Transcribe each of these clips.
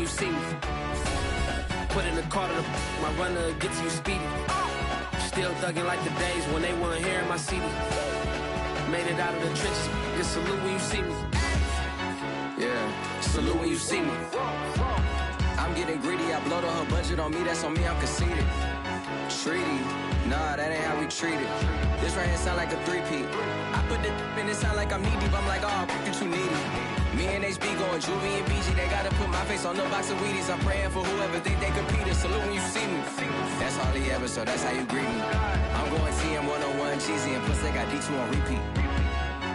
see me. Put in the car to my runner, get to you speedy. Still thugging like the days when they weren't hearing my CD. Made it out of the trenches, just salute when you see me. Yeah, salute when you see me. I'm getting greedy, I blow the whole budget on me, that's on me, I'm conceited. Treaty, nah, that ain't how we treat it. This right here sound like a three-peat. I put the in it sound like I'm knee-deep, I'm like, oh, you too needy. Me and HB going Juvie and BG, they gotta put my face on no box of Wheaties. I'm praying for whoever think they compete us. Salute when you see me. That's all he ever, so that's how you greet me. I'm going TM 101 cheesy, and plus they got D2 on repeat.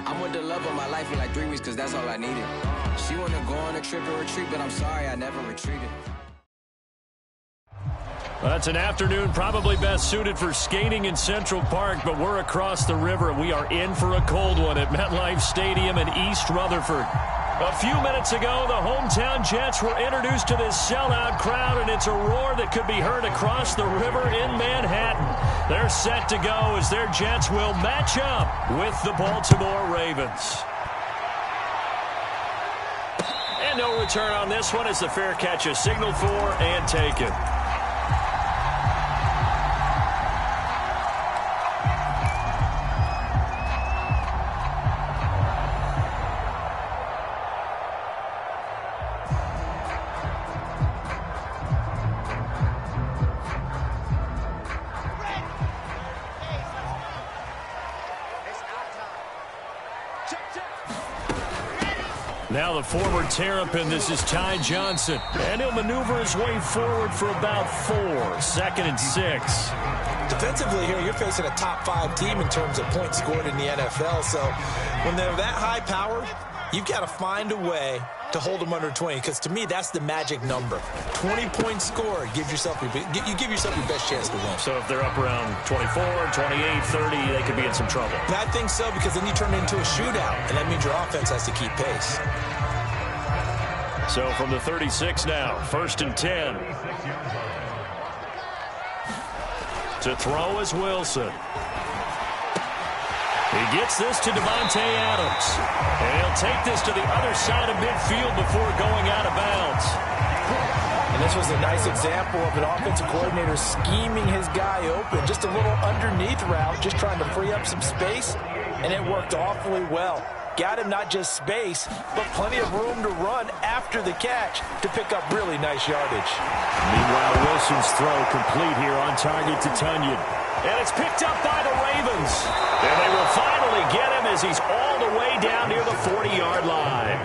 I'm with the love of my life for like 3 weeks, cause that's all I needed. She wanna go on a trip and retreat, but I'm sorry, I never retreated. That's an afternoon probably best suited for skating in Central Park, but we're across the river. We are in for a cold one at MetLife Stadium in East Rutherford. A few minutes ago, the hometown Jets were introduced to this sellout crowd, and it's a roar that could be heard across the river in Manhattan. They're set to go as their Jets will match up with the Baltimore Ravens. And no return on this one as the fair catch is signaled for and taken. Now the forward Terrapin, this is Ty Johnson. And he'll maneuver his way forward for about 4. 2nd and 6. Defensively here, you're facing a top 5 team in terms of points scored in the NFL. So when they're that high powered, you've got to find a way to hold them under 20. Because to me, that's the magic number. 20 points scored, you give yourself your best chance to win. So if they're up around 24, 28, 30, they could be in some trouble. And I think so, because then you turn it into a shootout, and that means your offense has to keep pace. So from the 36 now, 1st and 10. To throw is Wilson. He gets this to Devontae Adams. And he'll take this to the other side of midfield before going out of bounds. And this was a nice example of an offensive coordinator scheming his guy open. Just a little underneath route, just trying to free up some space, and it worked awfully well. Got him not just space, but plenty of room to run after the catch to pick up really nice yardage. Meanwhile, Wilson's throw complete here on target to Tunyon. And it's picked up by the Ravens. And they will finally get him as he's all the way down near the 40-yard line.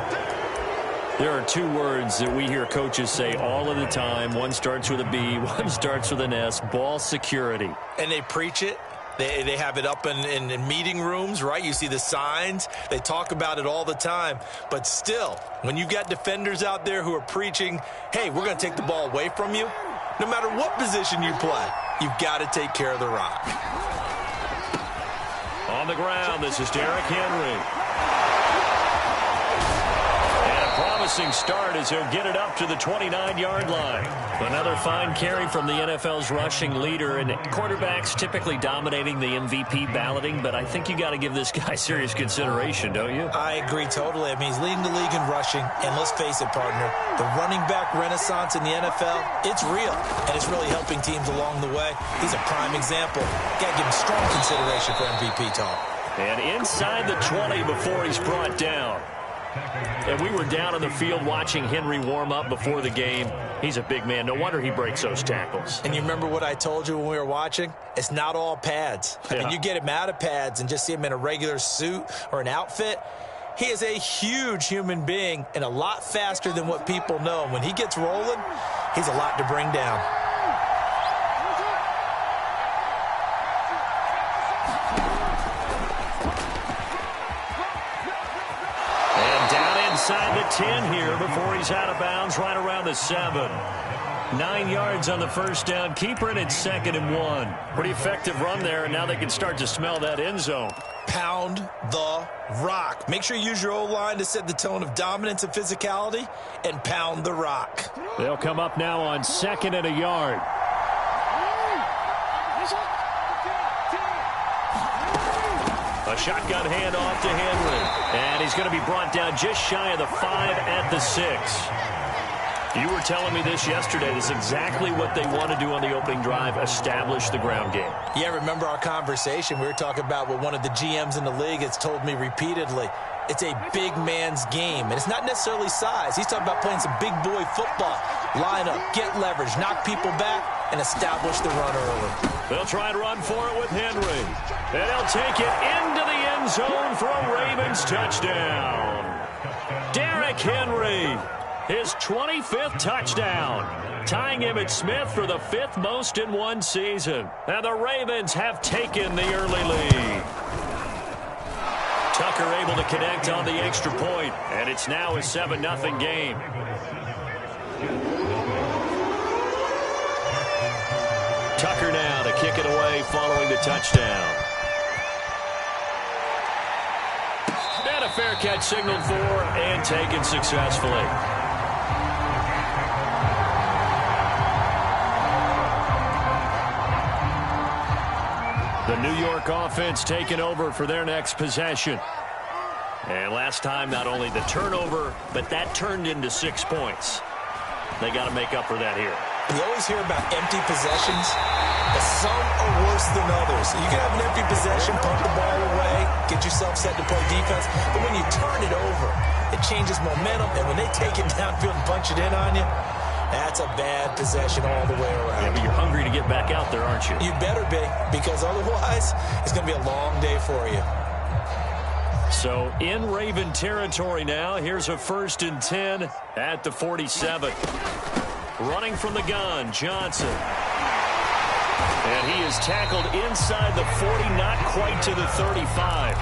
There are 2 words that we hear coaches say all of the time. One starts with a B, one starts with an S, ball security. And they preach it. They have it up in meeting rooms, right? You see the signs. They talk about it all the time. But still, when you've got defenders out there who are preaching, hey, we're going to take the ball away from you, no matter what position you play, you've got to take care of the rock. On the ground, this is Derrick Henry. Promising start as he'll get it up to the 29-yard line. Another fine carry from the NFL's rushing leader, and quarterbacks typically dominating the MVP balloting, but I think you got to give this guy serious consideration, don't you? I agree totally. I mean, he's leading the league in rushing, and let's face it, partner, the running back renaissance in the NFL, it's real, and it's really helping teams along the way. He's a prime example. Got to give him strong consideration for MVP talk. And inside the 20 before he's brought down. And we were down on the field watching Henry warm up before the game. He's a big man. No wonder he breaks those tackles. And you remember what I told you when we were watching? It's not all pads. I mean, you get him out of pads and just see him in a regular suit or an outfit. He is a huge human being and a lot faster than what people know. When he gets rolling, he's a lot to bring down. Inside the 10 here before he's out of bounds, right around the 7. 9 yards on the first down. Keeper in at 2nd and 1. Pretty effective run there, and now they can start to smell that end zone. Pound the rock. Make sure you use your O-line to set the tone of dominance and physicality, and pound the rock. They'll come up now on 2nd and a yard. A shotgun handoff to Henry. And he's going to be brought down just shy of the 5 at the 6. You were telling me this yesterday. This is exactly what they want to do on the opening drive, establish the ground game. Yeah, remember our conversation? We were talking about what one of the GMs in the league has told me repeatedly. It's a big man's game, and it's not necessarily size. He's talking about playing some big boy football. Line up, get leverage, knock people back, and establish the run early. They'll try and run for it with Henry. And he'll take it into the end zone for a Ravens touchdown. Derrick Henry, his 25th touchdown, tying Emmitt Smith for the 5th most in one season. And the Ravens have taken the early lead. Tucker able to connect on the extra point, and it's now a 7-0 game. Tucker now to kick it away following the touchdown. And a fair catch signaled for and taken successfully. The New York offense taking over for their next possession. And last time, not only the turnover, but that turned into 6 points. They got to make up for that here. You always hear about empty possessions, but some are worse than others. You can have an empty possession, pump the ball away, get yourself set to play defense, but when you turn it over, it changes momentum, and when they take it downfield and punch it in on you, that's a bad possession all the way around. Yeah, but you're hungry to get back out there, aren't you? You better be, because otherwise it's going to be a long day for you. So in Raven territory now, here's a 1st and 10 at the 47. Running from the gun, Johnson. And he is tackled inside the 40, not quite to the 35.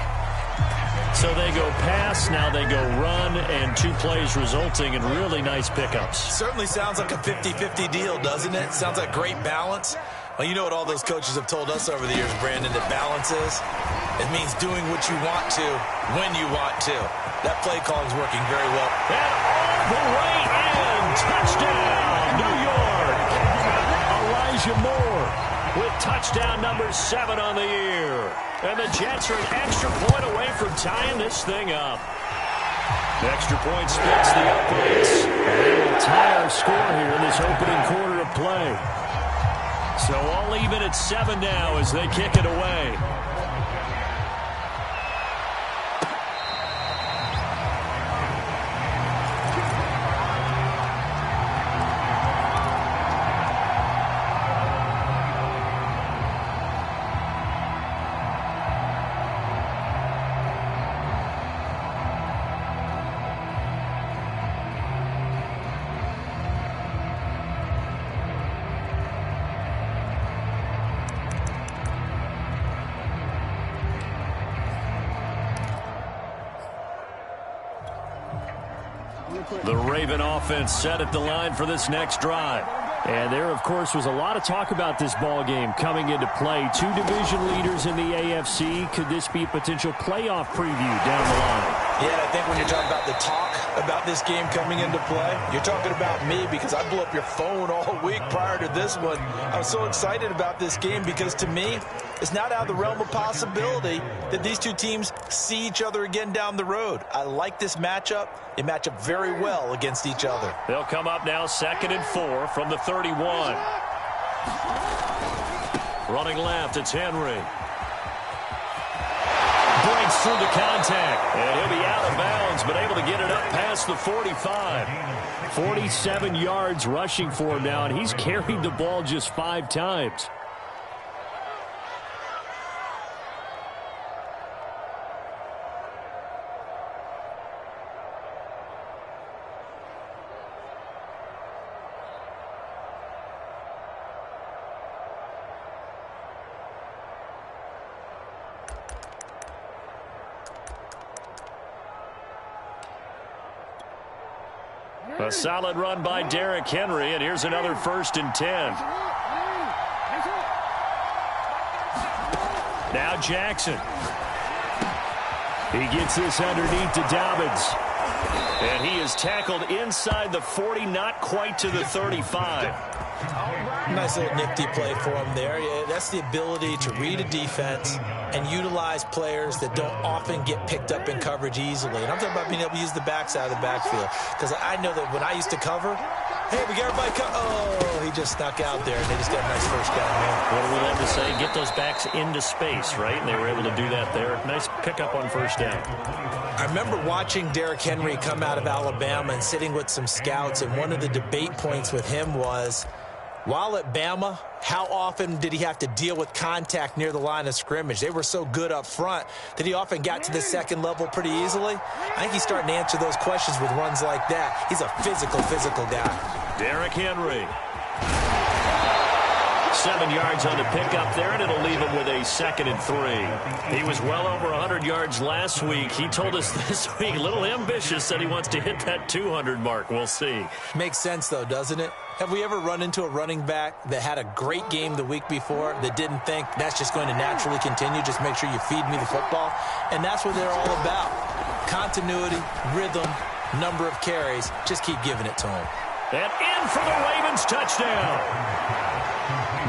So they go pass, now they go run, and 2 plays resulting in really nice pickups. Certainly sounds like a 50-50 deal, doesn't it? Sounds like great balance. Well, you know what all those coaches have told us over the years, Brandon, that balance is? It means doing what you want to, when you want to. That play calling is working very well. And all the way in, touchdown, New York. Elijah Moore with touchdown number 7 on the year. And the Jets are an extra point away from tying this thing up. The extra point splits the uprights. And they will tie our score here in this opening quarter of play. So all even at 7 now as they kick it away. The Raven offense set at the line for this next drive. And there, of course, was a lot of talk about this ball game coming into play. 2 division leaders in the AFC. Could this be a potential playoff preview down the line? Yeah, I think when you're talking about the talk about this game coming into play, you're talking about me because I blew up your phone all week prior to this one. I was so excited about this game because to me, it's not out of the realm of possibility that these 2 teams see each other again down the road. I like this matchup. They match up very well against each other. They'll come up now 2nd and 4 from the 31. Running left, it's Henry. Breaks through the contact, and he'll be out of bounds, but able to get it up past the 45. 47 yards rushing for him now, and he's carried the ball just 5 times. A solid run by Derrick Henry, and here's another 1st and 10. Now Jackson. He gets this underneath to Dobbins. And he is tackled inside the 40, not quite to the 35. Nice little nifty play for him there. Yeah, that's the ability to read a defense and utilize players that don't often get picked up in coverage easily. And I'm talking about being able to use the backside of the backfield. Because I know that when I used to cover, Hey, we got everybody come. Oh, he just snuck out there, and they just got a nice first down, man. What do we love to say? Get those backs into space, right? And they were able to do that there. Nice pickup on first down. I remember watching Derrick Henry come out of Alabama and sitting with some scouts, and one of the debate points with him was, while at Bama, how often did he have to deal with contact near the line of scrimmage? They were so good up front that he often got to the second level pretty easily. I think he's starting to answer those questions with runs like that. He's a physical guy. Derrick Henry. 7 yards on the pickup there, and it'll leave him with a 2nd and 3. He was well over 100 yards last week. He told us this week, a little ambitious, said he wants to hit that 200 mark. We'll see. Makes sense, though, doesn't it? Have we ever run into a running back that had a great game the week before that didn't think that's just going to naturally continue? Just make sure you feed me the football. And that's what they're all about. Continuity, rhythm, number of carries. Just keep giving it to him. And in for the Ravens touchdown.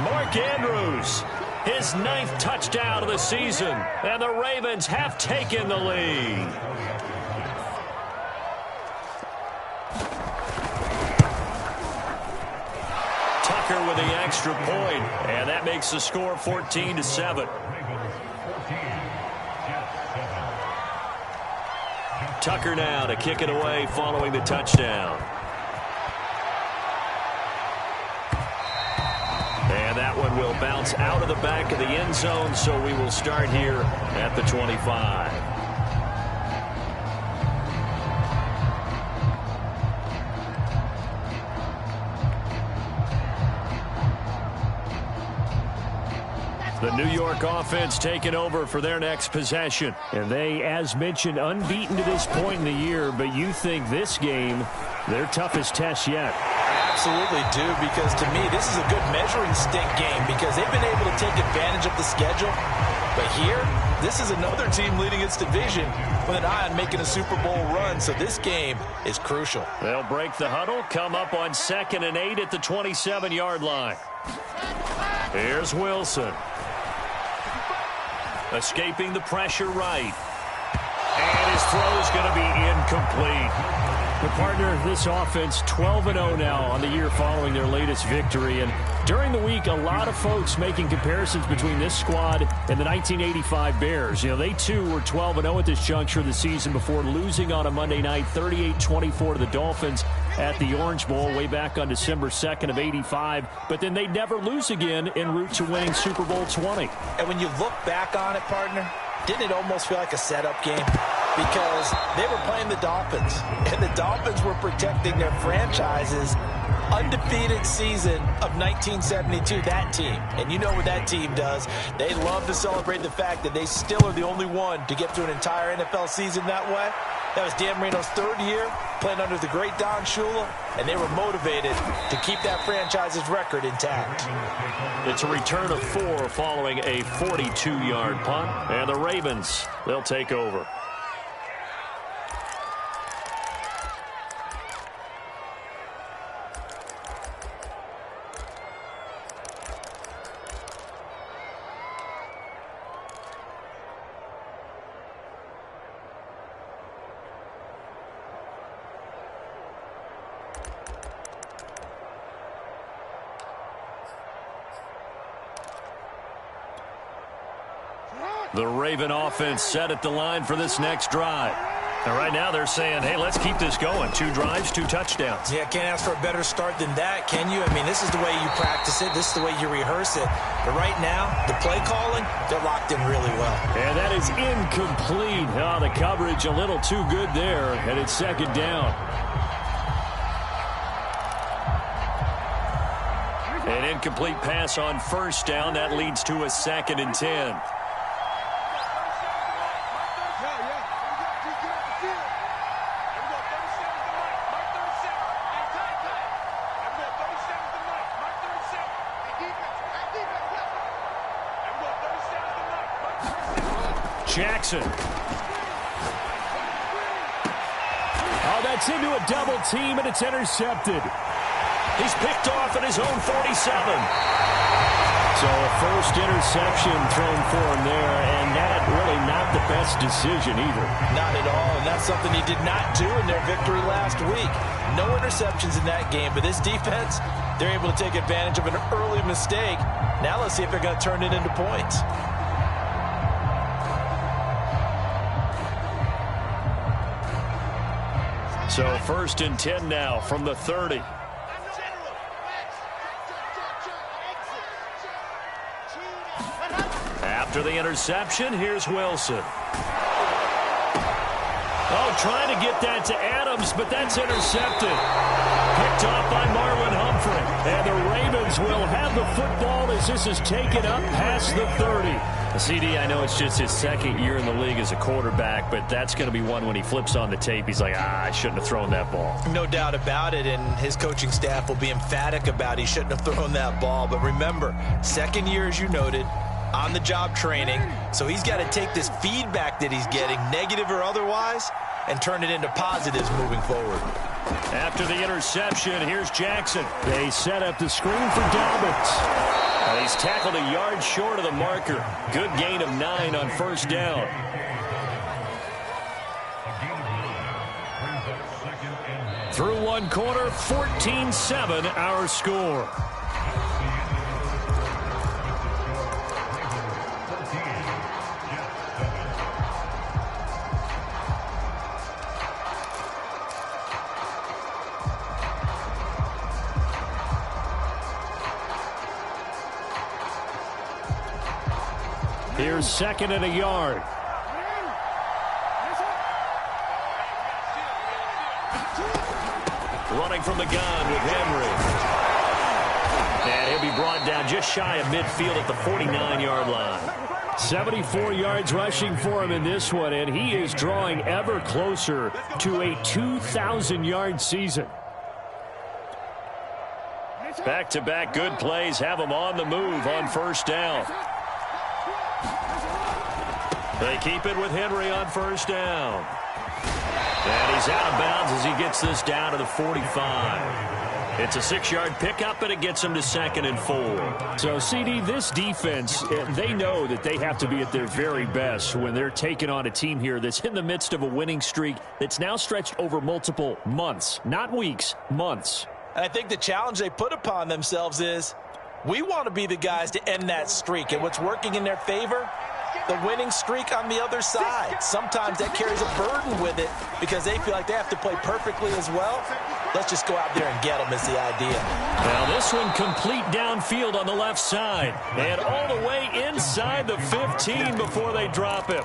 Mark Andrews, his 9th touchdown of the season. And the Ravens have taken the lead. Tucker with the extra point, and that makes the score 14-7. Tucker now to kick it away following the touchdown. And that one will bounce out of the back of the end zone, so we will start here at the 25. The New York offense taking over for their next possession. And they, as mentioned, unbeaten to this point in the year, but you think this game, their toughest test yet. Absolutely do, because to me, this is a good measuring stick game because they've been able to take advantage of the schedule. But here, this is another team leading its division with an eye on making a Super Bowl run, so this game is crucial. They'll break the huddle, come up on 2nd and 8 at the 27-yard line. Here's Wilson. Escaping the pressure right. And his throw is going to be incomplete. The partner, this offense 12-0 now on the year following their latest victory. And during the week, a lot of folks making comparisons between this squad and the 1985 Bears. You know, they too were 12-0 at this juncture of the season before losing on a Monday night 38-24 to the Dolphins at the Orange Bowl way back on December 2nd of 85. But then they'd never lose again en route to winning Super Bowl 20. And when you look back on it, partner, didn't it almost feel like a setup game? Because they were playing the Dolphins, and the Dolphins were protecting their franchise's undefeated season of 1972, that team. And you know what that team does. They love to celebrate the fact that they still are the only one to get through an entire NFL season that way. That was Dan Marino's 3rd year, playing under the great Don Shula, and they were motivated to keep that franchise's record intact. It's a return of 4 following a 42-yard punt, and the Ravens, they'll take over. The Raven offense set at the line for this next drive. And right now they're saying, hey, let's keep this going. 2 drives, 2 touchdowns. Yeah, can't ask for a better start than that, can you? I mean, this is the way you practice it. This is the way you rehearse it. But right now, the play calling, they're locked in really well. And that is incomplete. Oh, the coverage a little too good there, and it's 2nd down. An incomplete pass on 1st down. That leads to a 2nd and 10. Jackson. Oh, that's into a double team, and it's intercepted. He's picked off at his own 47. So a first interception thrown for him there, and that really not the best decision either. Not at all, and that's something he did not do in their victory last week. No interceptions in that game, but this defense, they're able to take advantage of an early mistake. Now let's see if they're going to turn it into points. So 1st and 10 now from the 30. After the interception, here's Wilson. Oh, trying to get that to Adams, but that's intercepted. Picked off by Marlon Humphrey. And the Ravens will have the football as this is taken up past the 30. CD, I know it's just his second year in the league as a quarterback, but that's going to be one when he flips on the tape. He's like, I shouldn't have thrown that ball. No doubt about it, and his coaching staff will be emphatic about he shouldn't have thrown that ball. But remember, second year, as you noted, on-the-job training, so he's got to take this feedback that he's getting, negative or otherwise, and turn it into positives moving forward. After the interception, here's Jackson. They set up the screen for Dobbins. He's tackled a yard short of the marker. Good gain of 9 on 1st down. Through one quarter, 14-7 our score. Here's 2nd and a yard. Running from the gun with Henry. And he'll be brought down just shy of midfield at the 49-yard line. 74 yards rushing for him in this one, and he is drawing ever closer to a 2,000-yard season. Back-to-back good plays have him on the move on 1st down. They keep it with Henry on 1st down. And he's out of bounds as he gets this down to the 45. It's a 6-yard pickup, and it gets him to 2nd and 4. So, CD, this defense, they know that they have to be at their very best when they're taking on a team here that's in the midst of a winning streak that's now stretched over multiple months, not weeks, months. And I think the challenge they put upon themselves is we want to be the guys to end that streak. And what's working in their favor? The winning streak on the other side. Sometimes that carries a burden with it because they feel like they have to play perfectly as well. Let's just go out there and get them is the idea. Now this one complete downfield on the left side. And all the way inside the 15 before they drop him.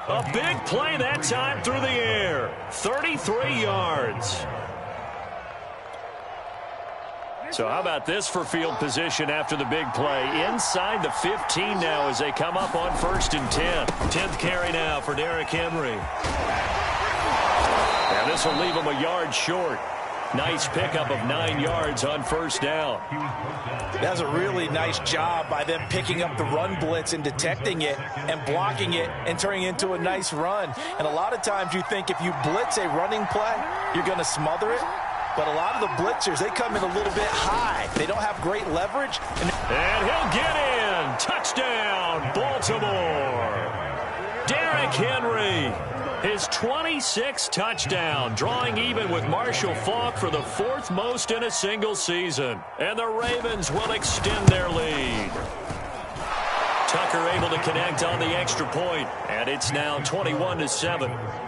A big play that time through the air. 33 yards. So how about this for field position after the big play? Inside the 15 now as they come up on 1st and 10. 10th carry now for Derrick Henry. And this will leave him a yard short. Nice pickup of 9 yards on 1st down. That's a really nice job by them picking up the run blitz and detecting it and blocking it and turning it into a nice run. And a lot of times you think if you blitz a running play, you're going to smother it. But a lot of the blitzers, they come in a little bit high. They don't have great leverage. And he'll get in. Touchdown, Baltimore. Derrick Henry, his 26th touchdown, drawing even with Marshall Faulk for the 4th most in a single season. And the Ravens will extend their lead. Tucker able to connect on the extra point, and it's now 21-7.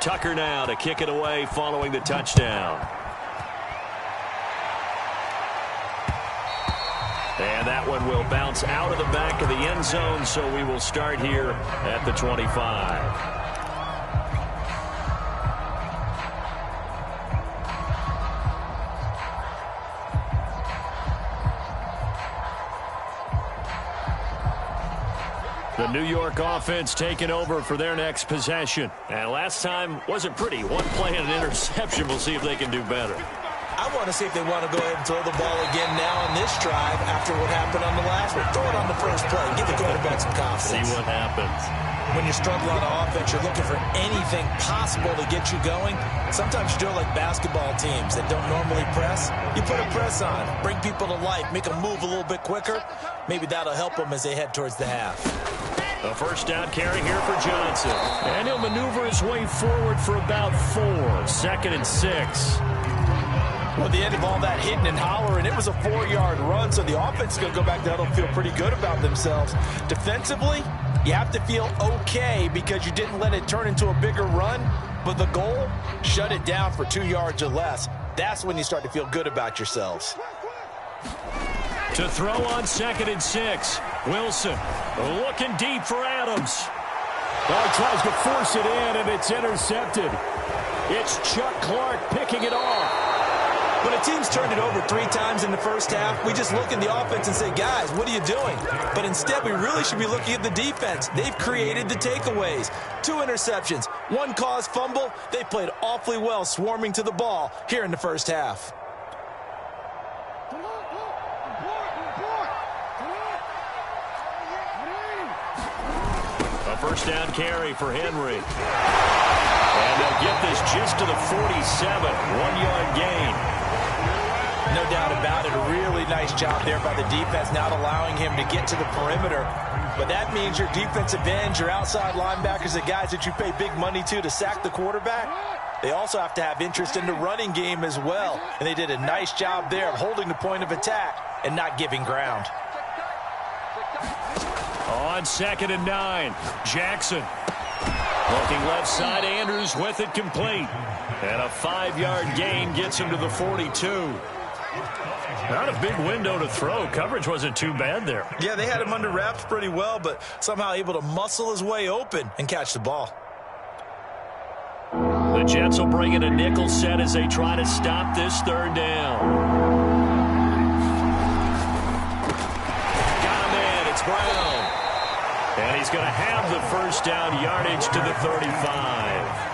Tucker now to kick it away following the touchdown. And that one will bounce out of the back of the end zone, so we will start here at the 25. The New York offense taking over for their next possession. And last time wasn't pretty. One play and an interception. We'll see if they can do better. I want to see if they want to go ahead and throw the ball again now on this drive after what happened on the last one. Throw it on the first play. Give the quarterback some confidence. See what happens. When you're struggling on offense, you're looking for anything possible to get you going. Sometimes you do it like basketball teams that don't normally press. You put a press on, bring people to life, make them move a little bit quicker. Maybe that'll help them as they head towards the half. A first down carry here for Johnson. And he'll maneuver his way forward for about 4. 2nd and 6. Well, at the end of all that hitting and hollering, it was a 4-yard run, so the offense is going to go back there and feel pretty good about themselves. Defensively, you have to feel okay because you didn't let it turn into a bigger run, but the goal, shut it down for 2 yards or less. That's when you start to feel good about yourselves. To throw on 2nd and 6. Wilson looking deep for Adams. Well, he tries to force it in, and it's intercepted. It's Chuck Clark picking it off. When a team's turned it over 3 times in the first half, we just look at the offense and say, guys, what are you doing? But instead, we really should be looking at the defense. They've created the takeaways. 2 interceptions, 1 caused fumble. They played awfully well swarming to the ball here in the first half. A first down carry for Henry. And they'll get this just to the 47. 1-yard gain. No doubt about it. A really nice job there by the defense, not allowing him to get to the perimeter. But that means your defensive ends, your outside linebackers, the guys that you pay big money to sack the quarterback, they also have to have interest in the running game as well. And they did a nice job there of holding the point of attack and not giving ground. On 2nd and 9, Jackson. Looking left side, Andrews with it complete. And a 5-yard gain gets him to the 42. Not a big window to throw. Coverage wasn't too bad there. Yeah, they had him under wraps pretty well, but somehow able to muscle his way open and catch the ball. The Jets will bring in a nickel set as they try to stop this 3rd down. Got him in. It's Brown. And he's going to have the first down yardage to the 35.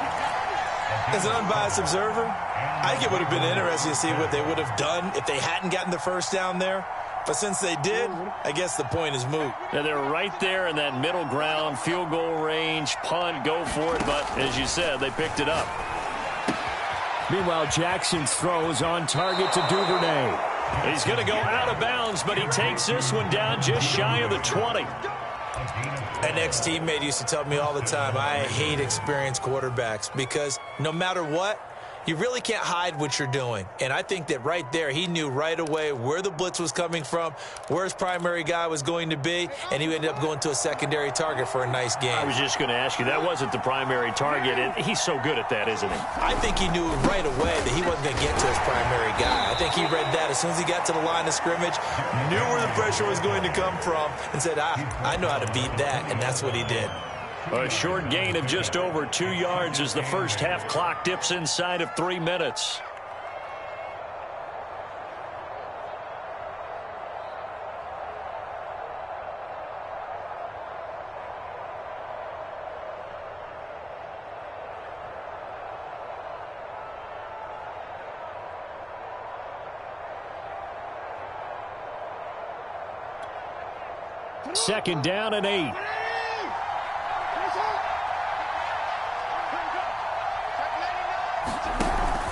As an unbiased observer, I think it would have been interesting to see what they would have done if they hadn't gotten the first down there. But since they did, I guess the point is moot. Yeah, they're right there in that middle ground, field goal range, punt, go for it. But as you said, they picked it up. Meanwhile, Jackson's throws on target to Duvernay. He's going to go out of bounds, but he takes this one down just shy of the 20. An ex-teammate used to tell me all the time, I hate experienced quarterbacks because no matter what, you really can't hide what you're doing. And I think that right there, he knew right away where the blitz was coming from, where his primary guy was going to be, and he ended up going to a secondary target for a nice game. I was just going to ask you, that wasn't the primary target, and he's so good at that, isn't he? I think he knew right away that he wasn't going to get to his primary guy. I think he read that as soon as he got to the line of scrimmage, knew where the pressure was going to come from, and said, I know how to beat that, and that's what he did. A short gain of just over 2 yards as the first half clock dips inside of 3 minutes. Second down and 8.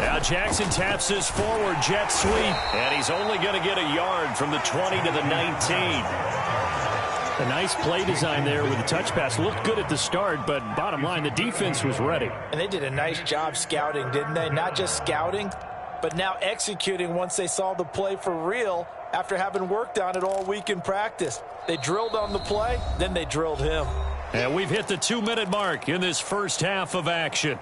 Now Jackson taps this forward jet sweep, and he's only going to get a yard from the 20 to the 19. A nice play design there with the touch pass. Looked good at the start, but bottom line, the defense was ready. And they did a nice job scouting, didn't they? Not just scouting, but now executing once they saw the play for real after having worked on it all week in practice. They drilled on the play, then they drilled him. And we've hit the 2-minute mark in this first half of action.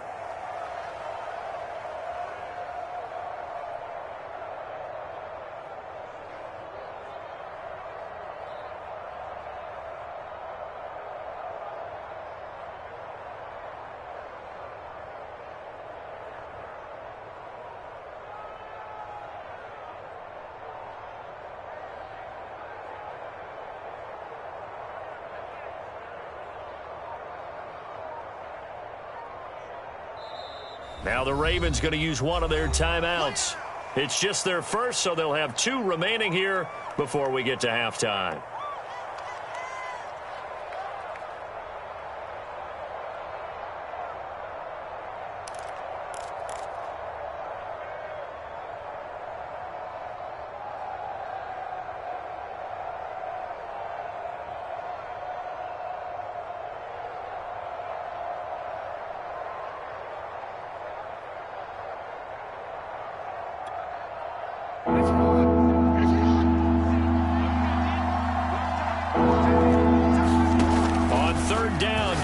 Now the Ravens going to use one of their timeouts. It's just their first, so they'll have 2 remaining here before we get to halftime.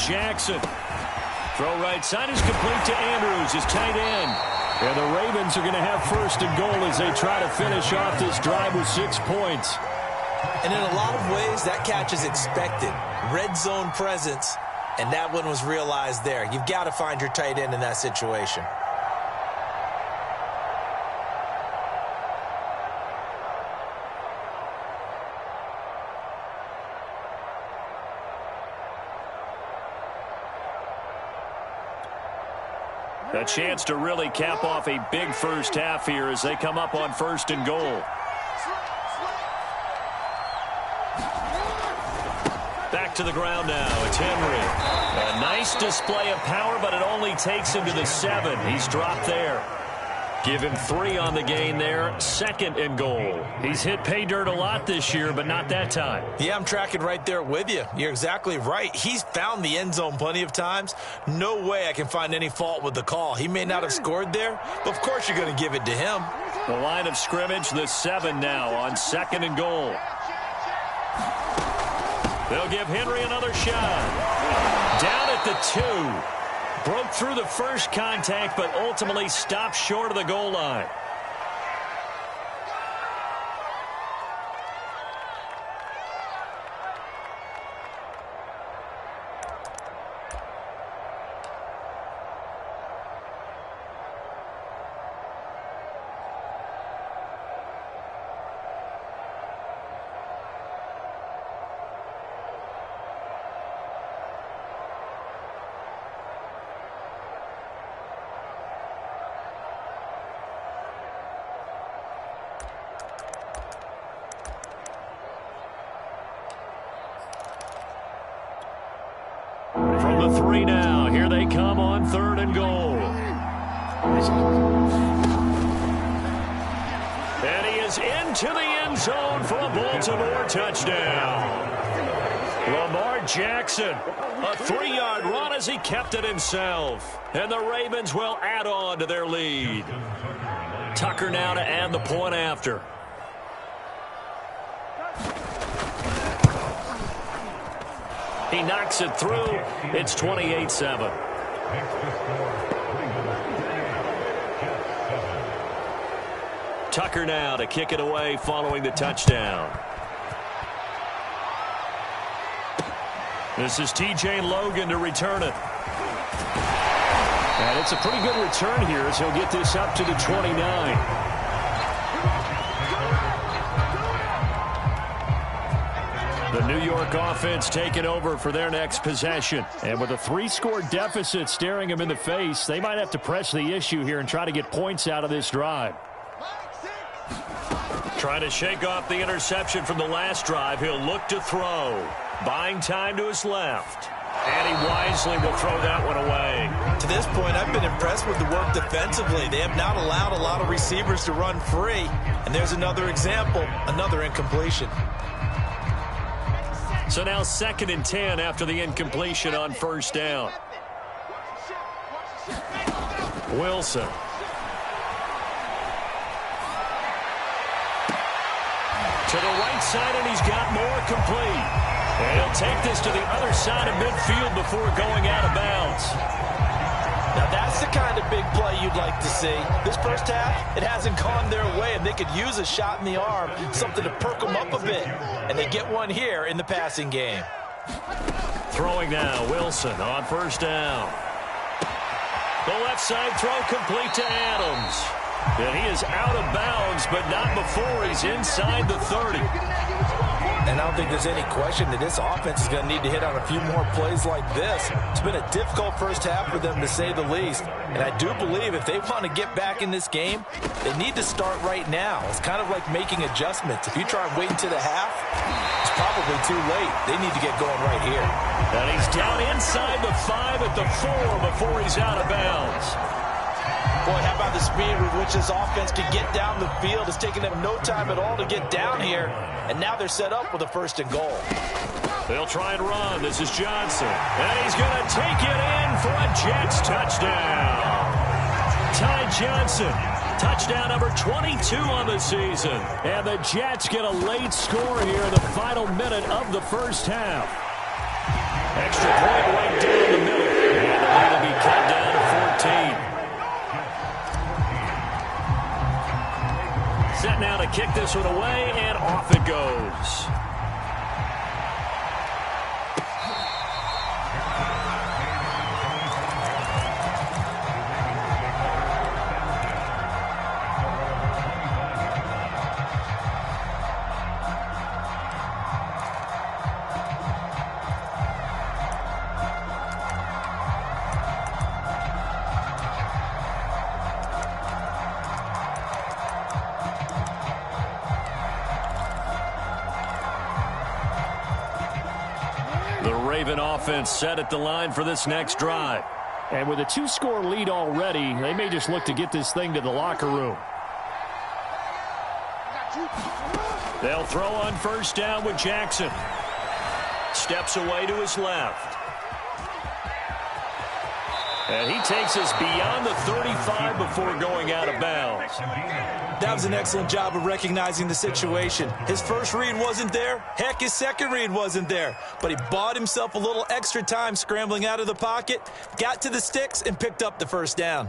Jackson. Throw right side is complete to Andrews, his tight end. And the Ravens are going to have first and goal as they try to finish off this drive with 6 points. And in a lot of ways, that catch is expected. Red zone presence, and that one was realized there. You've got to find your tight end in that situation. A chance to really cap off a big first half here as they come up on first and goal. Back to the ground now. It's Henry. A nice display of power, but it only takes him to the 7. He's dropped there. Give him 3 on the gain there. 2nd and goal. He's hit pay dirt a lot this year, but not that time. Yeah, I'm tracking right there with you. You're exactly right. He's found the end zone plenty of times. No way I can find any fault with the call. He may not have scored there, but of course you're going to give it to him. The line of scrimmage, the 7 now on 2nd and goal. They'll give Henry another shot. Down at the 2. Broke through the first contact, but ultimately stopped short of the goal line. From the 3 now. Here they come on 3rd and goal. And he is into the end zone for a Baltimore touchdown. Lamar Jackson, a 3-yard run as he kept it himself. And the Ravens will add on to their lead. Tucker now to add the point after. He knocks it through. It's 28-7. Tucker now to kick it away following the touchdown. This is T.J. Logan to return it. And it's a pretty good return here as he'll get this up to the 29. The New York offense taking over for their next possession. And with a 3-score deficit staring them in the face, they might have to press the issue here and try to get points out of this drive. Trying to shake off the interception from the last drive. He'll look to throw. Buying time to his left. And he wisely will throw that one away. To this point, I've been impressed with the work defensively. They have not allowed a lot of receivers to run free. And there's another example, another incompletion. So now 2nd and 10 after the incompletion on 1st down. Wilson. To the right side, and he's got more complete. And he'll take this to the other side of midfield before going out of bounds. Now that's the kind of big play you'd like to see. This first half, it hasn't gone their way, and they could use a shot in the arm, something to perk them up a bit. And they get one here in the passing game. Throwing now, Wilson on 1st down. The left side throw complete to Adams. And he is out of bounds, but not before he's inside the 30. And I don't think there's any question that this offense is going to need to hit on a few more plays like this. It's been a difficult first half for them, to say the least. And I do believe if they want to get back in this game, they need to start right now. It's kind of like making adjustments. If you try and wait until the half, it's probably too late. They need to get going right here. And he's down inside the 5 at the 4 before he's out of bounds. Boy, how about the speed with which this offense can get down the field? It's taken them no time at all to get down here. And now they're set up with a 1st and goal. They'll try and run. This is Johnson. And he's going to take it in for a Jets touchdown. Ty Johnson, touchdown number 22 on the season. And the Jets get a late score here in the final minute of the first half. Extra point right down the middle. And the lead will be cut down to 14. Set now to kick this one away, and off it goes. Raven offense set at the line for this next drive. And with a 2-score lead already, they may just look to get this thing to the locker room. They'll throw on 1st down with Jackson. Steps away to his left. And he takes us beyond the 35 before going out of bounds. That was an excellent job of recognizing the situation. His first read wasn't there. Heck, his second read wasn't there. But he bought himself a little extra time scrambling out of the pocket, got to the sticks, and picked up the 1st down.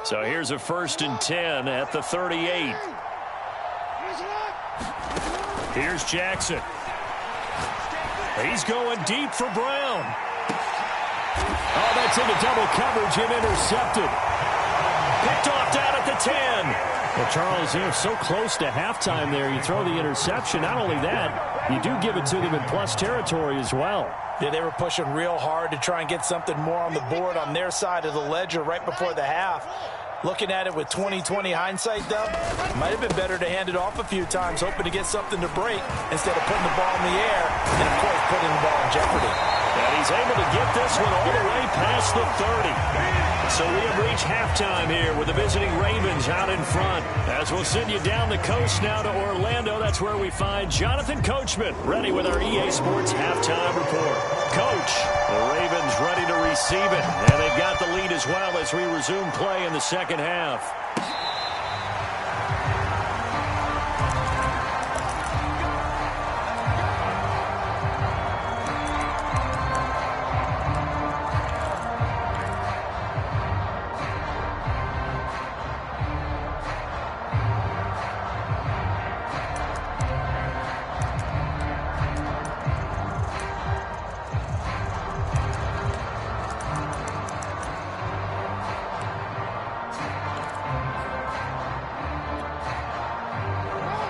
So here's a 1st and 10 at the 38. Here's Jackson. He's going deep for Brown. Oh, that's into double coverage and intercepted. Picked off down at the 10. Well, Charles, they're so close to halftime there. You throw the interception. Not only that, you do give it to them in plus territory as well. Yeah, they were pushing real hard to try and get something more on the board on their side of the ledger right before the half. Looking at it with 20/20 hindsight, though, it might have been better to hand it off a few times, hoping to get something to break instead of putting the ball in the air and, of course, putting the ball in jeopardy. And he's able to get this one all the way past the 30. So we have reached halftime here with the visiting Ravens out in front. As we'll send you down the coast now to Orlando, that's where we find Jonathan Coachman ready with our EA Sports halftime report. Coach, the Ravens ready to receive it, and they've got the lead as well as we resume play in the second half.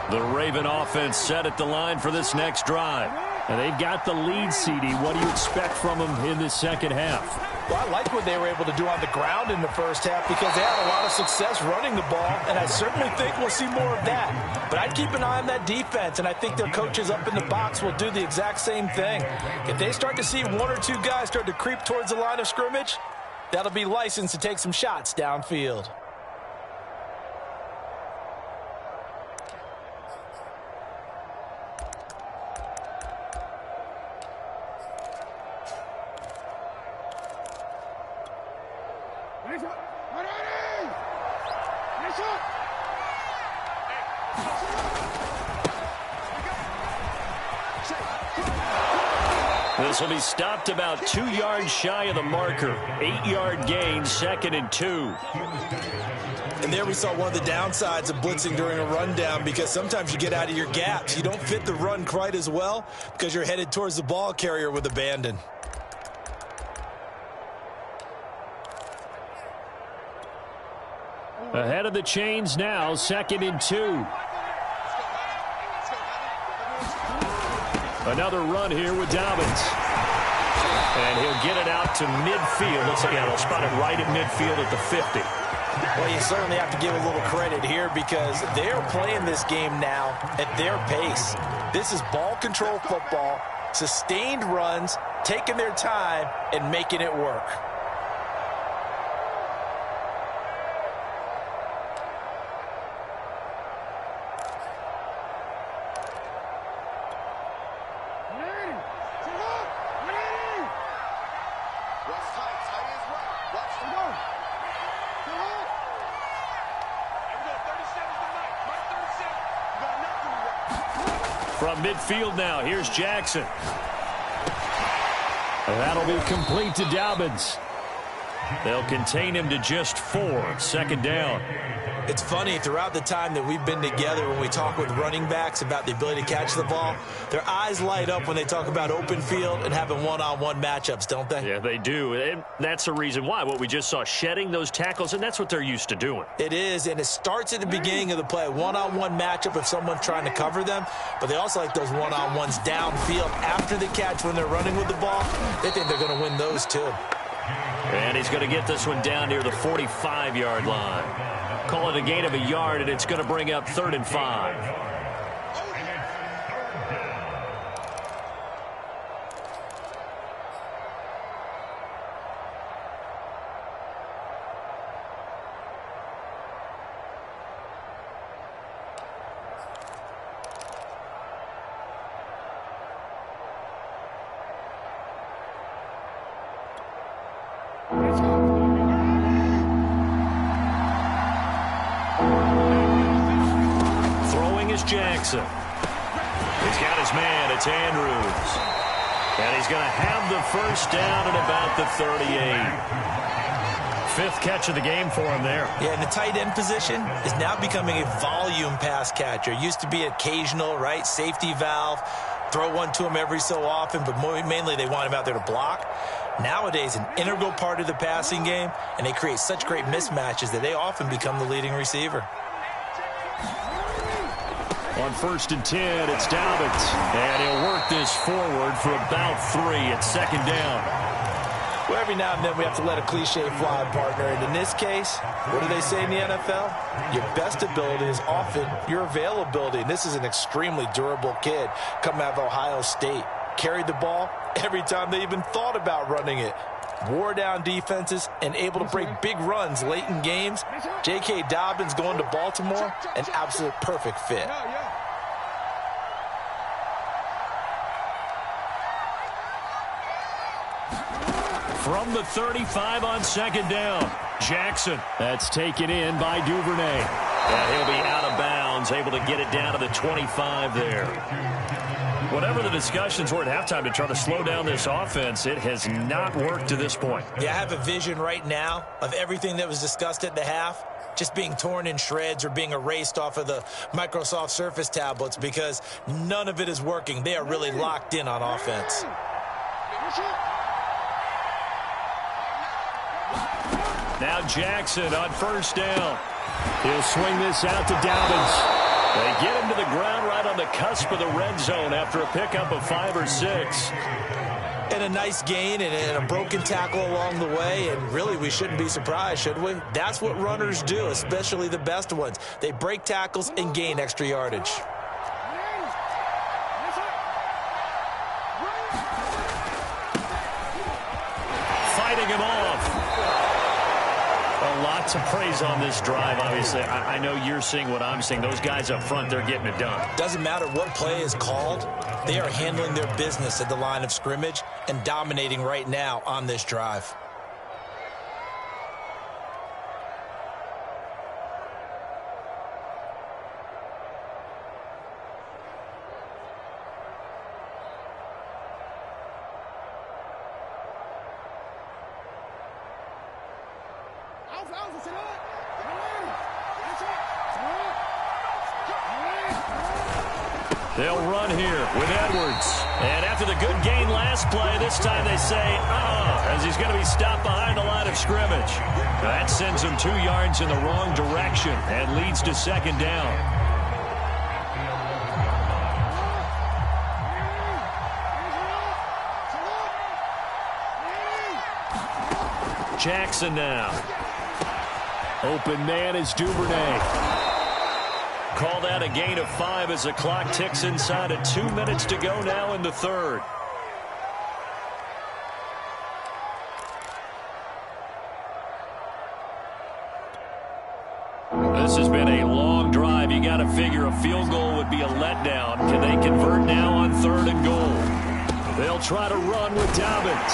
The Raven offense set at the line for this next drive. And they've got the lead, CD. What do you expect from them in this second half? Well, I like what they were able to do on the ground in the first half because they had a lot of success running the ball, and I certainly think we'll see more of that. But I'd keep an eye on that defense, and I think their coaches up in the box will do the exact same thing. If they start to see 1 or 2 guys start to creep towards the line of scrimmage, that'll be licensed to take some shots downfield. This will be stopped about 2 yards shy of the marker. 8-yard gain, 2nd and 2. And there we saw one of the downsides of blitzing during a rundown because sometimes you get out of your gaps. You don't fit the run quite as well because you're headed towards the ball carrier with abandon. Ahead of the chains now, 2nd and 2. Another run here with Dobbins. And he'll get it out to midfield. Looks like they'll spot it right at midfield at the 50. Well, you certainly have to give a little credit here because they're playing this game now at their pace. This is ball control football, sustained runs, taking their time, and making it work. From midfield now, here's Jackson. That'll be complete to Dobbins. They'll contain him to just 4. 2nd down. It's funny, throughout the time that we've been together, when we talk with running backs about the ability to catch the ball, their eyes light up when they talk about open field and having one-on-one matchups, don't they? Yeah, they do. And that's the reason why. What we just saw, shedding those tackles, and that's what they're used to doing. It is, and it starts at the beginning of the play. One-on-one matchup if someone's trying to cover them, but they also like those one-on-ones downfield after the catch when they're running with the ball. They think they're going to win those too. And he's going to get this one down near the 45-yard line. Call it a gain of a yard, and it's going to bring up 3rd and 5. Jackson. He's got his man. It's Andrews. And he's going to have the first down at about the 38. 5th catch of the game for him there. Yeah, and the tight end position is now becoming a volume pass catcher. Used to be occasional, right? Safety valve. Throw one to him every so often, but mainly they want him out there to block. Nowadays, an integral part of the passing game, and they create such great mismatches that they often become the leading receiver. On 1st and 10, it's Dobbins. And he'll work this forward for about 3 at 2nd down. Well, every now and then we have to let a cliche fly, partner. And in this case, what do they say in the NFL? Your best ability is often your availability. And this is an extremely durable kid coming out of Ohio State. Carried the ball every time they even thought about running it. Wore down defenses and able to break big runs late in games. J.K. Dobbins going to Baltimore, an absolute perfect fit. From the 35 on 2nd down, Jackson. That's taken in by Duvernay. And he'll be out of bounds, able to get it down to the 25 there. Whatever the discussions were at halftime to try to slow down this offense, it has not worked to this point. Yeah, I have a vision right now of everything that was discussed at the half just being torn in shreds or being erased off of the Microsoft Surface tablets because none of it is working. They are really locked in on offense. Now Jackson on 1st down. He'll swing this out to Dobbins. They get him to the ground right on the cusp of the red zone after a pickup of 5 or 6. And a nice gain and a broken tackle along the way, and really we shouldn't be surprised, should we? That's what runners do, especially the best ones. They break tackles and gain extra yardage. Fighting him off. A lot to praise on this drive, obviously. I know you're seeing what I'm seeing. Those guys up front, they're getting it done. Doesn't matter what play is called. They are handling their business at the line of scrimmage and dominating right now on this drive. They'll run here with Edwards. And after the good gain last play, this time they say, as he's going to be stopped behind the line of scrimmage. That sends him 2 yards in the wrong direction and leads to second down. Jackson now. Open man is Duvernay. Call that a gain of 5 as the clock ticks inside of 2 minutes to go now in the third. This has been a long drive. You got to figure a field goal would be a letdown. Can they convert now on 3rd and goal? They'll try to run with Dobbins.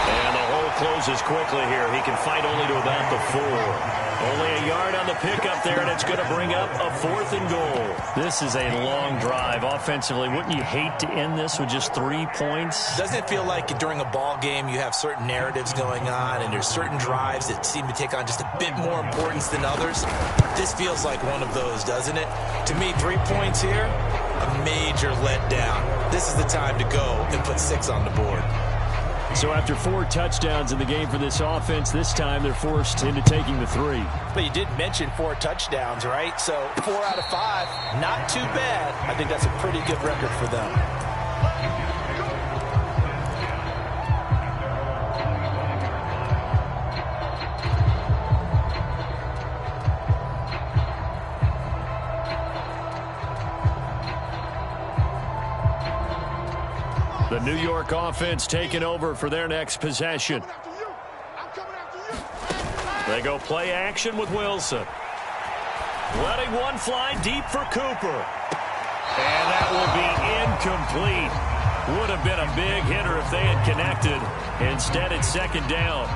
And the hole closes quickly here. He can fight only to about the 4. Only a yard on the pickup there, and it's going to bring up a 4th and goal. This is a long drive offensively. Wouldn't you hate to end this with just 3 points? Doesn't it feel like during a ball game you have certain narratives going on and there's certain drives that seem to take on just a bit more importance than others? This feels like one of those, doesn't it? To me, 3 points here, a major letdown. This is the time to go and put 6 on the board. So after 4 touchdowns in the game for this offense, this time they're forced into taking the 3. But you did mention 4 touchdowns, right? So 4 out of 5, not too bad. I think that's a pretty good record for them. The New York offense taking over for their next possession. They go play action with Wilson. Letting one fly deep for Cooper. And that will be incomplete. Would have been a big hitter if they had connected. Instead, it's second down.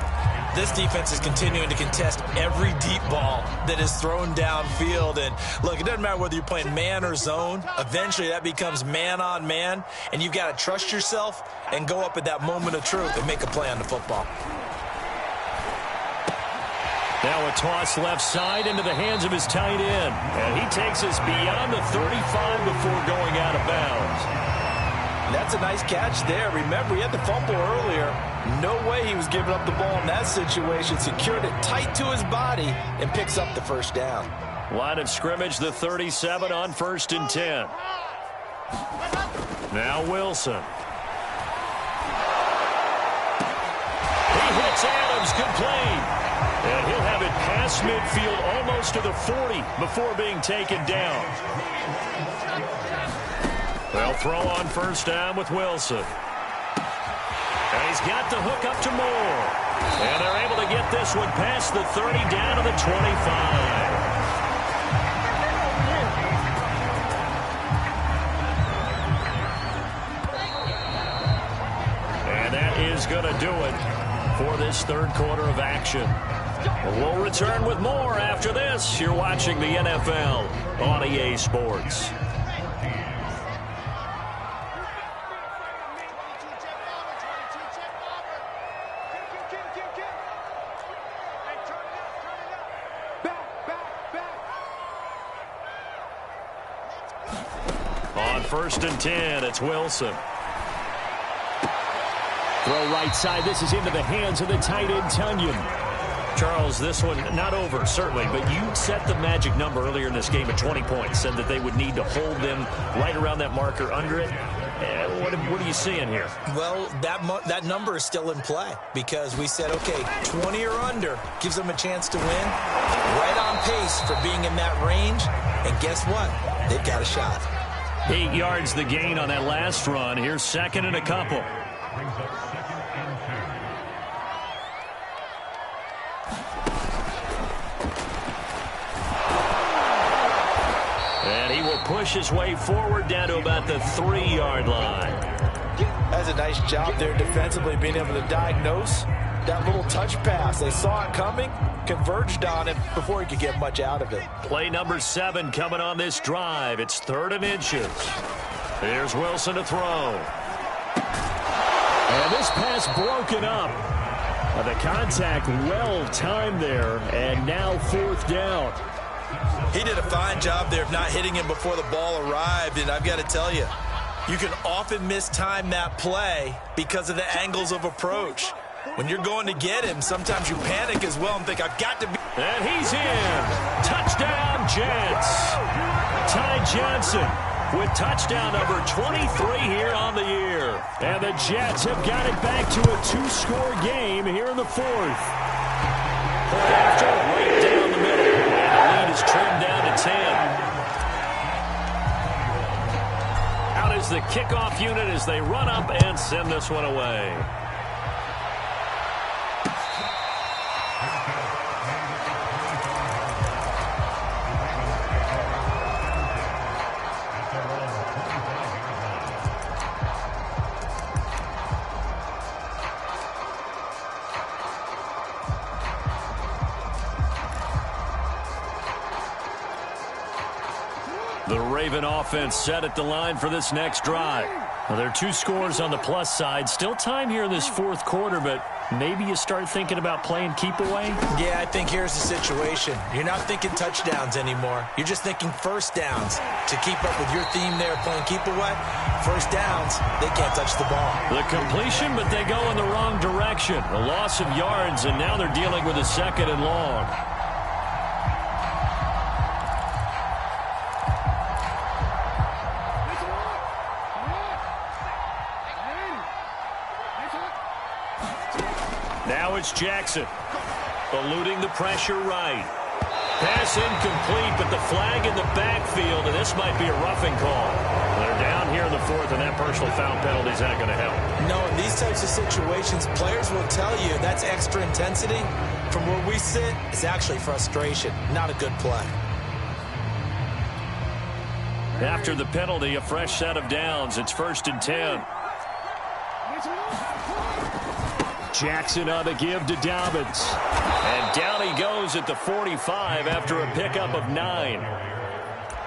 This defense is continuing to contest every deep ball that is thrown downfield. And look, it doesn't matter whether you're playing man or zone. Eventually, that becomes man on man. And you've got to trust yourself and go up at that moment of truth and make a play on the football. Now a toss left side into the hands of his tight end. And he takes us beyond the 35 before going out of bounds. That's a nice catch there. Remember, he had the fumble earlier. No way he was giving up the ball in that situation. Secured it tight to his body and picks up the first down. Line of scrimmage, the 37 on 1st and 10. Now Wilson. He hits Adams complete. And he'll have it past midfield almost to the 40 before being taken down. They'll throw on first down with Wilson. And he's got the hook up to Moore. And they're able to get this one past the 30 down to the 25. And that is going to do it for this third quarter of action. We'll return with more after this. You're watching the NFL on EA Sports. On 1st and 10, it's Wilson. Throw right side. This is into the hands of the tight end, Tunyon. Charles, this one not over, certainly, but you set the magic number earlier in this game at 20 points, said that they would need to hold them right around that marker under it. What are you seeing here? Well, that number is still in play because we said, okay, 20 or under gives them a chance to win. Right on pace for being in that range. And guess what? They've got a shot. 8 yards the gain on that last run. Here's second and a couple. And he will push his way forward down to about the 3-yard line. That's a nice job there defensively, being able to diagnose that little touch pass. They saw it coming, converged on it before he could get much out of it. Play number 7 coming on this drive. It's 3rd and inches. Here's Wilson to throw. And this pass broken up. The contact well timed there, and now 4th down. He did a fine job there of not hitting him before the ball arrived, and I've got to tell you, you can often mistime that play because of the angles of approach. When you're going to get him, sometimes you panic as well and think, I've got to be... And he's in. Touchdown, Jets. Ty Johnson with touchdown number 23 here on the year. And the Jets have got it back to a 2-score game here in the fourth. Point after, right down the middle. And the lead is trimmed down to 10. Out is the kickoff unit as they run up and send this one away. The Raven offense set at the line for this next drive. Well, there are 2 scores on the plus side. Still time here in this fourth quarter, but maybe you start thinking about playing keep away? Yeah, I think here's the situation. You're not thinking touchdowns anymore. You're just thinking first downs. To keep up with your theme there, playing keep away, first downs, they can't touch the ball. The completion, but they go in the wrong direction. A loss of yards, and now they're dealing with a 2nd and long. Now it's Jackson, eluding the pressure right. Pass incomplete, but the flag in the backfield, and this might be a roughing call. They're down here in the fourth, and that personal foul penalty is not going to help. No, in these types of situations, players will tell you that's extra intensity. From where we sit, it's actually frustration, not a good play. After the penalty, a fresh set of downs. It's 1st and 10. Jackson on the give to Dobbins. And down he goes at the 45 after a pickup of 9.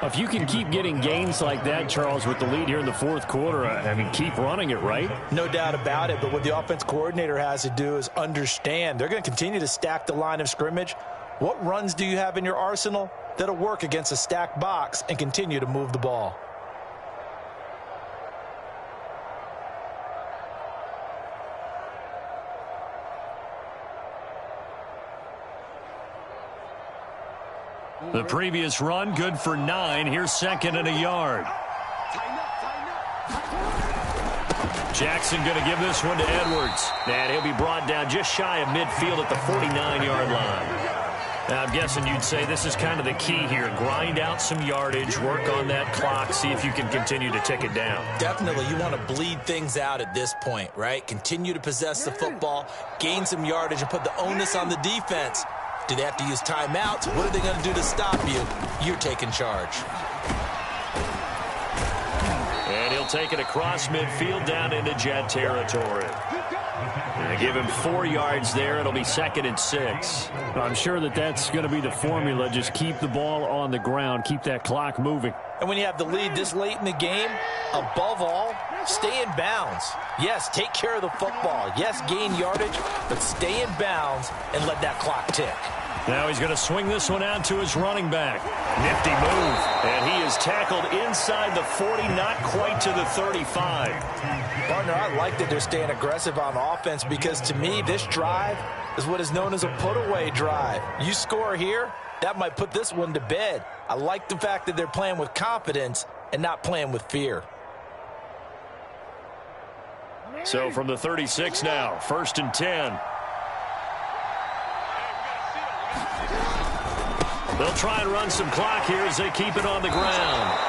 If you can keep getting gains like that, Charles, with the lead here in the fourth quarter, I mean, keep running it, right? No doubt about it, but what the offense coordinator has to do is understand. They're going to continue to stack the line of scrimmage. What runs do you have in your arsenal that'll work against a stacked box and continue to move the ball? The previous run, good for 9. Here's 2nd and a yard. Jackson going to give this one to Edwards. And he'll be brought down just shy of midfield at the 49-yard line. Now, I'm guessing you'd say this is kind of the key here. Grind out some yardage, work on that clock, see if you can continue to tick it down. Definitely. You want to bleed things out at this point, right? Continue to possess the football, gain some yardage, and put the onus on the defense. Do they have to use timeouts? What are they going to do to stop you? You're taking charge. And he'll take it across midfield down into Jet territory. And give him 4 yards there. It'll be 2nd and 6. I'm sure that's going to be the formula. Just keep the ball on the ground. Keep that clock moving. And when you have the lead this late in the game, above all, stay in bounds. Yes, take care of the football. Yes, gain yardage, but stay in bounds and let that clock tick. Now he's going to swing this one out to his running back. Nifty move. And he is tackled inside the 40, not quite to the 35. Partner, I like that they're staying aggressive on offense because to me, this drive is what is known as a put-away drive. You score here, that might put this one to bed. I like the fact that they're playing with confidence and not playing with fear. So from the 36 now, 1st and 10. They'll try and run some clock here as they keep it on the ground.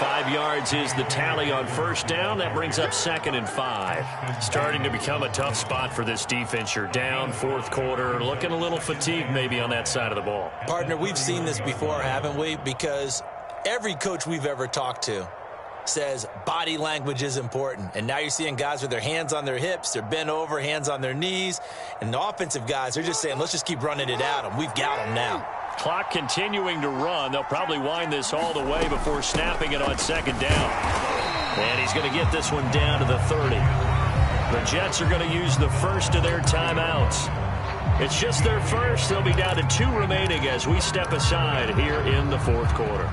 5 yards is the tally on first down. That brings up 2nd and 5. Starting to become a tough spot for this defense. You're down, fourth quarter, looking a little fatigued maybe on that side of the ball. Partner, we've seen this before, haven't we? Because every coach we've ever talked to says body language is important. And now you're seeing guys with their hands on their hips, they're bent over, hands on their knees. And the offensive guys are just saying, let's just keep running it at them. We've got them now. Clock continuing to run. They'll probably wind this all the way before snapping it on 2nd down. And he's going to get this one down to the 30. The Jets are going to use the first of their timeouts. It's just their first. They'll be down to 2 remaining as we step aside here in the fourth quarter.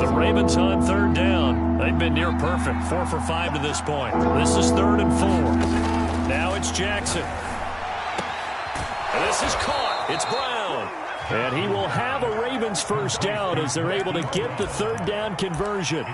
The Ravens on third down. They've been near perfect. 4 for 5 to this point. This is 3rd and 4. Now it's Jackson. And this is caught. It's Brown. And he will have a Ravens first down as they're able to get the 3rd down conversion.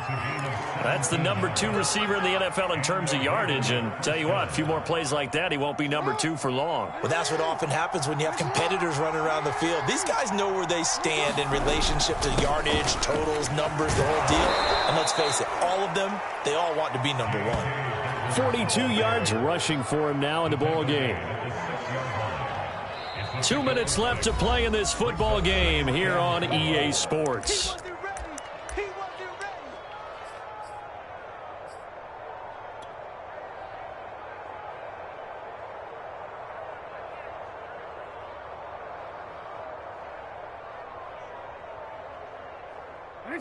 That's the number 2 receiver in the NFL in terms of yardage. And tell you what, a few more plays like that, he won't be number 2 for long. Well, that's what often happens when you have competitors running around the field. These guys know where they stand in relationship to yardage, totals, numbers, the whole deal. And let's face it, all of them, they all want to be number 1. 42 yards rushing for him now in the ball game. 2 minutes left to play in this football game here on EA Sports.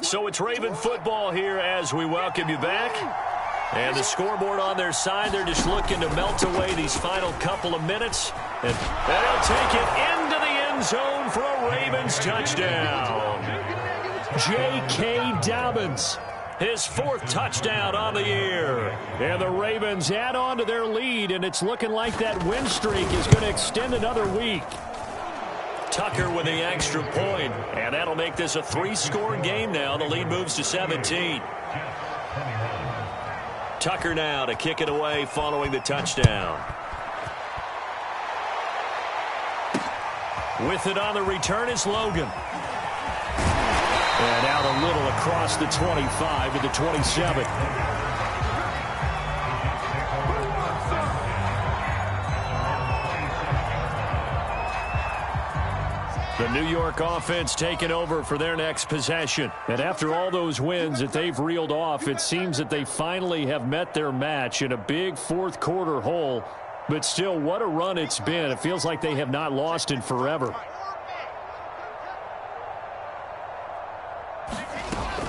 So it's Raven football here as we welcome you back. And the scoreboard on their side, they're just looking to melt away these final couple of minutes. And they'll take it into the end zone for a Ravens touchdown. J.K. Dobbins, his 4th touchdown on the year. And the Ravens add on to their lead, and it's looking like that win streak is going to extend another week. Tucker with the extra point, and that'll make this a 3-score game now. The lead moves to 17. Tucker now to kick it away following the touchdown. With it on the return is Logan. And out a little across the 25 to the 27. The New York offense taking over for their next possession. And after all those wins that they've reeled off, it seems that they finally have met their match in a big fourth quarter hole. But still, what a run it's been. It feels like they have not lost in forever.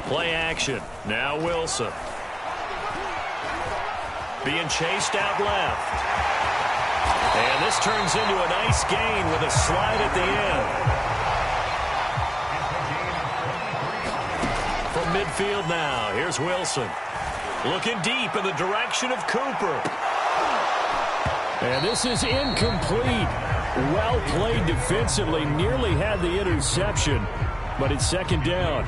Play action. Now Wilson. Being chased out left. And this turns into a nice gain with a slide at the end. From midfield now, here's Wilson. Looking deep in the direction of Cooper. And this is incomplete. Well played defensively. Nearly had the interception, but it's 2nd down.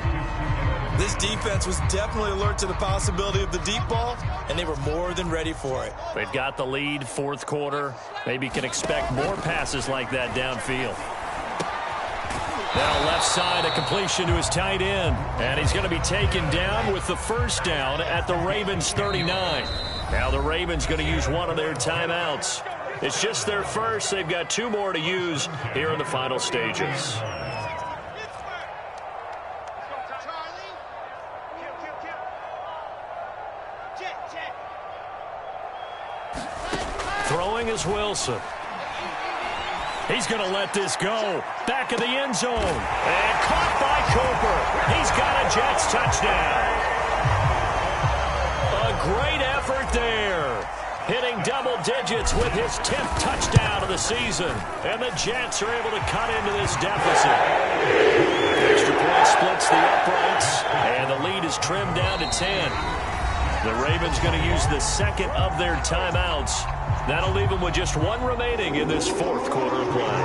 This defense was definitely alert to the possibility of the deep ball, and they were more than ready for it. They've got the lead, 4th quarter. Maybe can expect more passes like that downfield. Now left side, a completion to his tight end. And he's going to be taken down with the first down at the Ravens 39. Now the Ravens going to use one of their timeouts. It's just their first. They've got 2 more to use here in the final stages. Throwing is Wilson. He's going to let this go. Back of the end zone. And caught by Cooper. He's got a Jets touchdown. A great effort there. Hitting double digits with his 10th touchdown of the season. And the Jets are able to cut into this deficit. Extra point splits the uprights. And the lead is trimmed down to 10. The Ravens going to use the 2nd of their timeouts. That'll leave them with just 1 remaining in this 4th quarter of play.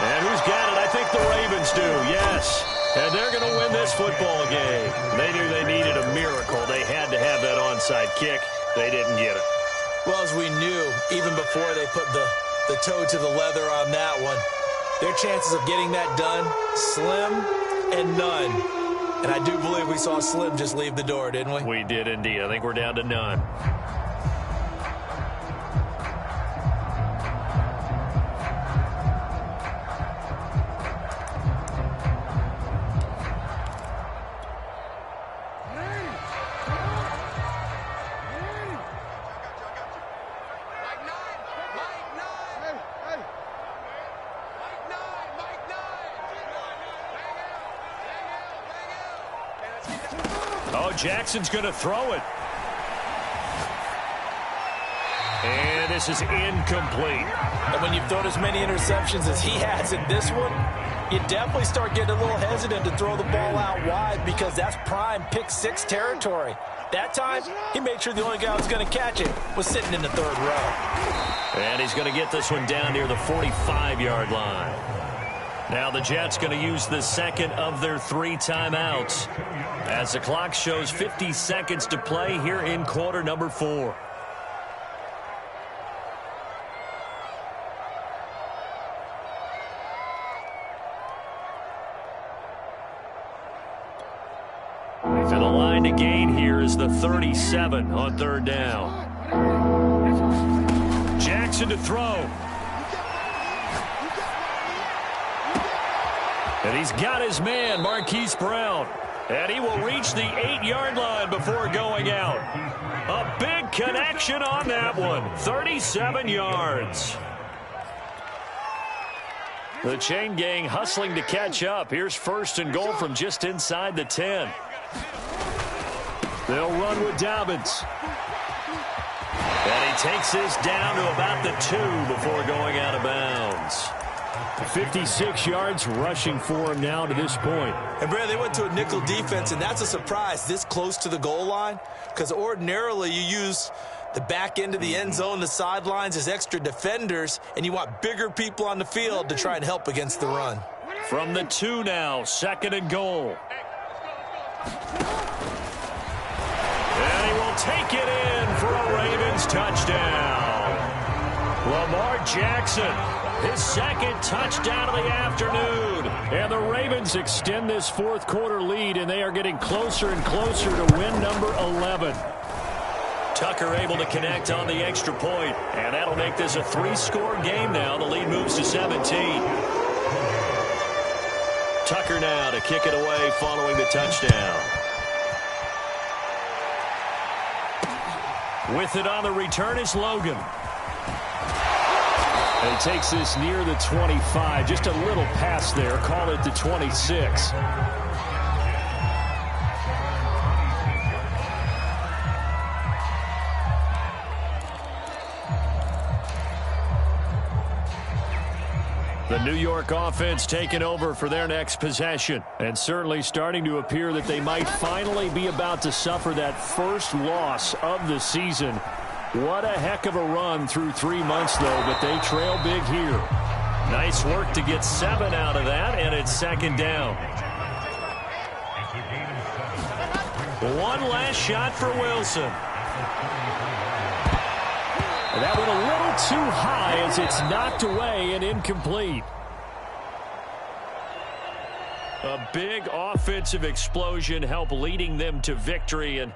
And who's got it? I think the Ravens do, yes. And they're going to win this football game. They knew they needed a miracle. They had to have that onside kick. They didn't get it. Well, as we knew, even before they put the toe to the leather on that one, their chances of getting that done, slim and none. And I do believe we saw Slim just leave the door, didn't we? We did indeed. I think we're down to none. Jackson's going to throw it. And this is incomplete. And when you've thrown as many interceptions as he has in this one, you definitely start getting a little hesitant to throw the ball out wide because that's prime pick six territory. That time, he made sure the only guy who was going to catch it was sitting in the third row. And he's going to get this one down near the 45-yard line. Now the Jets going to use the second of their 3 timeouts as the clock shows 50 seconds to play here in quarter number 4. And the line to gain here is the 37 on third down. Jackson to throw. And he's got his man, Marquise Brown. And he will reach the 8-yard line before going out. A big connection on that one. 37 yards. The chain gang hustling to catch up. Here's first and goal from just inside the 10. They'll run with Dobbins. And he takes this down to about the 2 before going out of bounds. 56 yards rushing for him now to this point. And, Brad, they went to a nickel defense, and that's a surprise this close to the goal line because ordinarily you use the back end of the end zone, the sidelines as extra defenders, and you want bigger people on the field to try and help against the run. From the 2 now, second and goal. And he will take it in for a Ravens touchdown. Lamar Jackson, his second touchdown of the afternoon. And the Ravens extend this fourth quarter lead, and they are getting closer and closer to win number 11. Tucker able to connect on the extra point, and that'll make this a 3-score game now. The lead moves to 17. Tucker now to kick it away following the touchdown. With it on the return is Logan. And he takes this near the 25. Just a little pass there. Call it the 26. The New York offense taking over for their next possession, and certainly starting to appear that they might finally be about to suffer that first loss of the season. What a heck of a run through 3 months, though, but they trail big here. Nice work to get 7 out of that, and it's second down. One last shot for Wilson. And that went a little too high as it's knocked away and incomplete. A big offensive explosion helped leading them to victory. And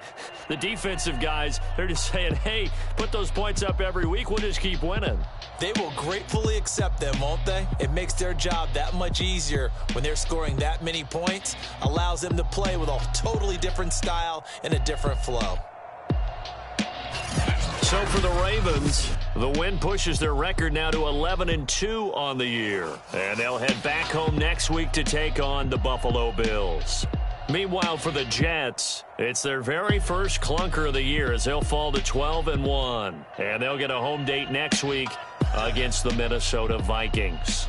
the defensive guys, they're just saying, hey, put those points up every week. We'll just keep winning. They will gratefully accept them, won't they? It makes their job that much easier when they're scoring that many points. Allows them to play with a totally different style and a different flow. So for the Ravens, the win pushes their record now to 11-2 on the year. And they'll head back home next week to take on the Buffalo Bills. Meanwhile, for the Jets, it's their very first clunker of the year as they'll fall to 12-1. And they'll get a home date next week against the Minnesota Vikings.